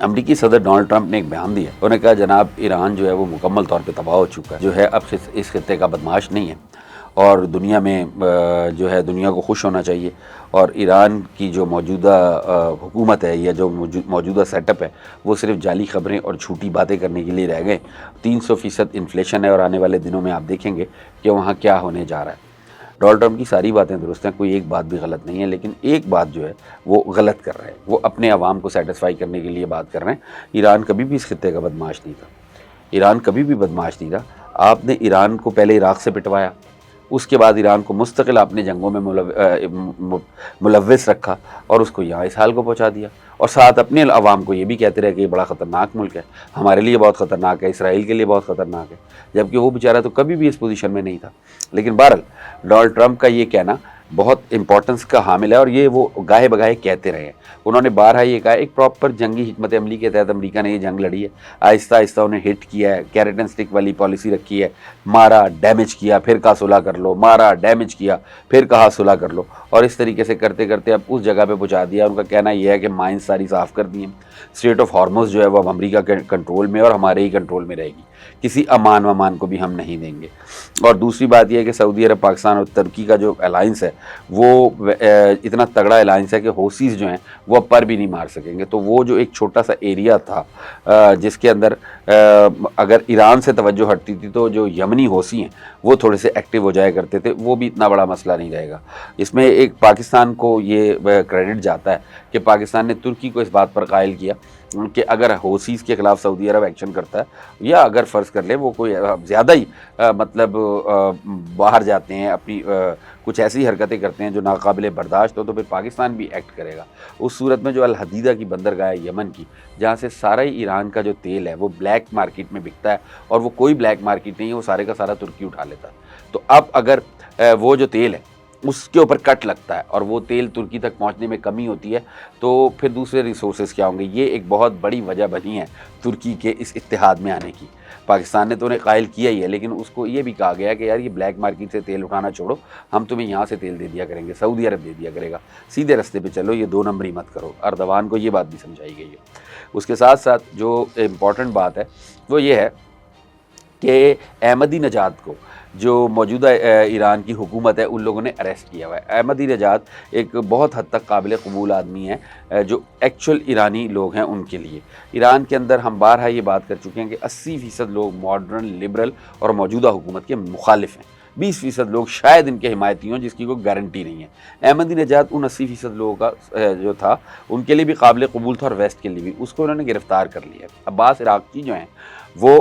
امریکی صدر Donald Trump نے ایک بیان دیا، انہوں نے کہا جناب ایران جو ہے وہ مکمل طور پہ تباہ ہو چکا ہے، جو ہے اب اس خطے کا بدمعاش نہیں ہے، اور دنیا میں جو ہے دنیا کو خوش ہونا چاہیے، اور ایران کی جو موجودہ حکومت ہے یا جو موجودہ سیٹ اپ ہے وہ صرف جعلی خبریں اور جھوٹی باتیں کرنے کے لیے رہ گئے۔ 300% انفلیشن ہے، اور آنے والے دنوں میں آپ دیکھیں گے کہ وہاں کیا ہونے جا رہا ہے۔ ڈونلڈ ٹرمپ کی ساری باتیں درست ہیں، کوئی ایک بات بھی غلط نہیں ہے، لیکن ایک بات جو ہے وہ غلط کر رہے ہیں، وہ اپنے عوام کو سیٹسفائی کرنے کے لیے بات کر رہے ہیں۔ ایران کبھی بھی اس خطے کا بدمعاش نہیں تھا، ایران کبھی بھی بدمعاش نہیں رہا۔ آپ نے ایران کو پہلے عراق سے پٹوایا، اس کے بعد ایران کو مستقل اپنے جنگوں میں ملوث رکھا، اور اس کو یہاں اس حال کو پہنچا دیا، اور ساتھ اپنے عوام کو یہ بھی کہتے رہے کہ یہ بڑا خطرناک ملک ہے، ہمارے لیے بہت خطرناک ہے، اسرائیل کے لیے بہت خطرناک ہے، جبکہ وہ بیچارہ تو کبھی بھی اس پوزیشن میں نہیں تھا۔ لیکن بہرحال ڈونلڈ ٹرمپ کا یہ کہنا بہت امپورٹنس کا حامل ہے، اور یہ وہ گاہے بگاہے کہتے رہے ہیں۔ انہوں نے بارہا یہ کہا، ایک پراپر جنگی حکمت عملی کے تحت امریکہ نے یہ جنگ لڑی ہے، آہستہ آہستہ انہیں ہٹ کیا ہے، کیرٹ اینڈ سٹک والی پالیسی رکھی ہے، مارا ڈیمیج کیا پھر کہا صلح کر لو، مارا ڈیمیج کیا پھر کہا صلح کر لو، اور اس طریقے سے کرتے کرتے اب اس جگہ پہ پہنچا دیا۔ ان کا کہنا یہ ہے کہ مائنز ساری صاف کر دی ہیں، اسٹریٹ آف ہارمز جو ہے وہ اب امریکہ کے کنٹرول میں اور ہمارے ہی کنٹرول میں رہے گی، کسی امان کو بھی ہم نہیں دیں گے۔ اور دوسری بات یہ ہے کہ سعودی عرب، پاکستان اور ترکی کا جو الائنس ہے وہ اتنا تگڑا الائنس ہے کہ حوثیز جو ہیں وہ اب پر بھی نہیں مار سکیں گے۔ تو وہ جو ایک چھوٹا سا ایریا تھا جس کے اندر اگر ایران سے توجہ ہٹتی تھی تو جو یمنی حوثی ہیں وہ تھوڑے سے ایکٹیو ہو جایا کرتے تھے، وہ بھی اتنا بڑا مسئلہ نہیں رہے گا۔ اس میں ایک پاکستان کو یہ کریڈٹ جاتا ہے کہ پاکستان نے ترکی کو اس بات پر قائل کیا کہ اگر حوثیز کے خلاف سعودی عرب ایکشن کرتا ہے، یا اگر فرض کر لیں وہ کوئی زیادہ ہی مطلب باہر جاتے ہیں، اپنی کچھ ایسی حرکتیں کرتے ہیں جو ناقابل برداشت ہو، تو پھر پاکستان بھی ایکٹ کرے گا۔ اس صورت میں جو الحدیدہ کی بندرگاہ ہے یمن کی، جہاں سے سارا ہی ایران کا جو تیل ہے وہ بلیک مارکیٹ میں بکتا ہے، اور وہ کوئی بلیک مارکیٹ نہیں ہے، وہ سارے کا سارا ترکی اٹھا لیتا ہے۔ تو اب اگر وہ جو تیل ہے اس کے اوپر کٹ لگتا ہے اور وہ تیل ترکی تک پہنچنے میں کمی ہوتی ہے، تو پھر دوسرے ریسورسز کیا ہوں گے؟ یہ ایک بہت بڑی وجہ بنی ہے ترکی کے اس اتحاد میں آنے کی۔ پاکستان نے تو انہیں قائل کیا ہی ہے، لیکن اس کو یہ بھی کہا گیا کہ یار یہ بلیک مارکیٹ سے تیل اٹھانا چھوڑو، ہم تمہیں یہاں سے تیل دے دیا کریں گے، سعودی عرب دے دیا کرے گا، سیدھے رستے پہ چلو، یہ 2 نمبری مت کرو۔ اردوان کو یہ بات بھی سمجھائی گئی ہے۔ اس کے ساتھ ساتھ جو امپورٹنٹ بات ہے وہ یہ ہے کہ احمدی نژاد کو، جو موجودہ ایران کی حکومت ہے، ان لوگوں نے اریسٹ کیا ہوا ہے۔ احمدی نژاد ایک بہت حد تک قابل قبول آدمی ہے، جو ایکچول ایرانی لوگ ہیں ان کے لیے۔ ایران کے اندر ہم بارہا یہ بات کر چکے ہیں کہ 80% لوگ ماڈرن، لبرل اور موجودہ حکومت کے مخالف ہیں، 20% لوگ شاید ان کے حمایتی ہوں جس کی کوئی گارنٹی نہیں ہے۔ احمدی نژاد ان 80% لوگوں کا جو تھا ان کے لیے بھی قابل قبول تھا، اور ویسٹ کے لیے بھی۔ اس کو انہوں نے گرفتار کر لیا۔ عباس عراقچی جو ہیں وہ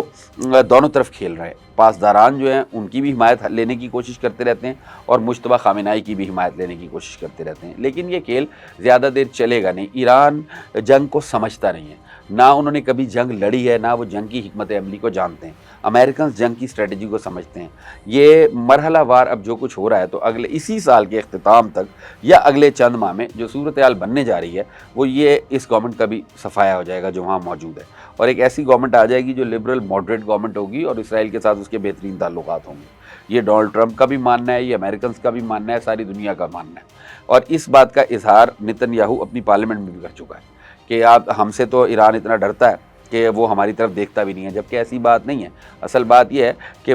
دونوں طرف کھیل رہے ہیں، پاسداران جو ہیں ان کی بھی حمایت لینے کی کوشش کرتے رہتے ہیں، اور مجتبیٰ خامنہئی کی بھی حمایت لینے کی کوشش کرتے رہتے ہیں، لیکن یہ کھیل زیادہ دیر چلے گا نہیں۔ ایران جنگ کو سمجھتا نہیں ہے، نہ انہوں نے کبھی جنگ لڑی ہے، نہ وہ جنگ کی حکمت عملی کو جانتے ہیں۔ امریکنز جنگ کی اسٹریٹجی کو سمجھتے ہیں۔ یہ مرحلہ وار اب جو کچھ ہو رہا ہے، تو اگلے اسی سال کے اختتام تک یا اگلے چند ماہ میں جو صورتحال بننے جا رہی ہے وہ یہ اس گورنمنٹ کا بھی صفایا ہو جائے گا جو وہاں موجود ہے، اور ایک ایسی گورنمنٹ آ جائے گی جو لبرل ماڈریٹ گورنمنٹ ہوگی، اور اسرائیل کے ساتھ اس کے بہترین تعلقات ہوں گے۔ یہ ڈونلڈ ٹرمپ کا بھی ماننا ہے، یہ امریکنز کا بھی ماننا ہے، ساری دنیا کا ماننا ہے، اور اس بات کا اظہار نتن یاہو اپنی پارلیمنٹ میں بھی کر چکا ہے کہ آپ ہم سے تو ایران اتنا ڈرتا ہے کہ وہ ہماری طرف دیکھتا بھی نہیں ہے، جبکہ ایسی بات نہیں ہے۔ اصل بات یہ ہے کہ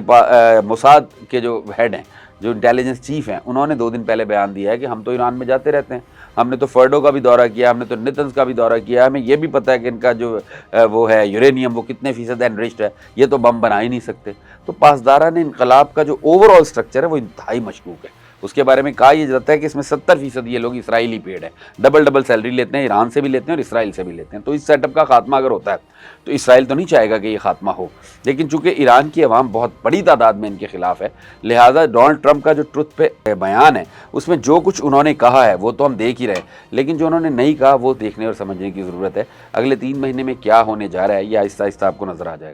موساد کے جو ہیڈ ہیں، جو انٹیلیجنس چیف ہیں، انہوں نے 2 دن پہلے بیان دیا ہے کہ ہم تو ایران میں جاتے رہتے ہیں، ہم نے تو فرڈو کا بھی دورہ کیا، ہم نے تو نتنز کا بھی دورہ کیا، ہمیں یہ بھی پتہ ہے کہ ان کا جو وہ ہے یورینیم وہ کتنے فیصد انرچڈ ہے، یہ تو بم بنا ہی نہیں سکتے۔ تو پاسداران انقلاب کا جو اوور آل سٹرکچر ہے وہ انتہائی مشکوک ہے۔ اس کے بارے میں کہا یہ جاتا ہے کہ اس میں 70% یہ لوگ اسرائیلی پیڈ ہیں، ڈبل سیلری لیتے ہیں، ایران سے بھی لیتے ہیں اور اسرائیل سے بھی لیتے ہیں۔ تو اس سیٹ اپ کا خاتمہ اگر ہوتا ہے تو اسرائیل تو نہیں چاہے گا کہ یہ خاتمہ ہو، لیکن چونکہ ایران کی عوام بہت بڑی تعداد میں ان کے خلاف ہے، لہٰذا ڈونلڈ ٹرمپ کا جو ٹروتھ پہ بیان ہے اس میں جو کچھ انہوں نے کہا ہے وہ تو ہم دیکھ ہی رہے، لیکن جو انہوں نے نہیں کہا وہ دیکھنے اور سمجھنے کی ضرورت ہے۔ اگلے 3 مہینے میں کیا ہونے جا رہا ہے یہ آہستہ آہستہ آپ کو نظر آ جائے گا۔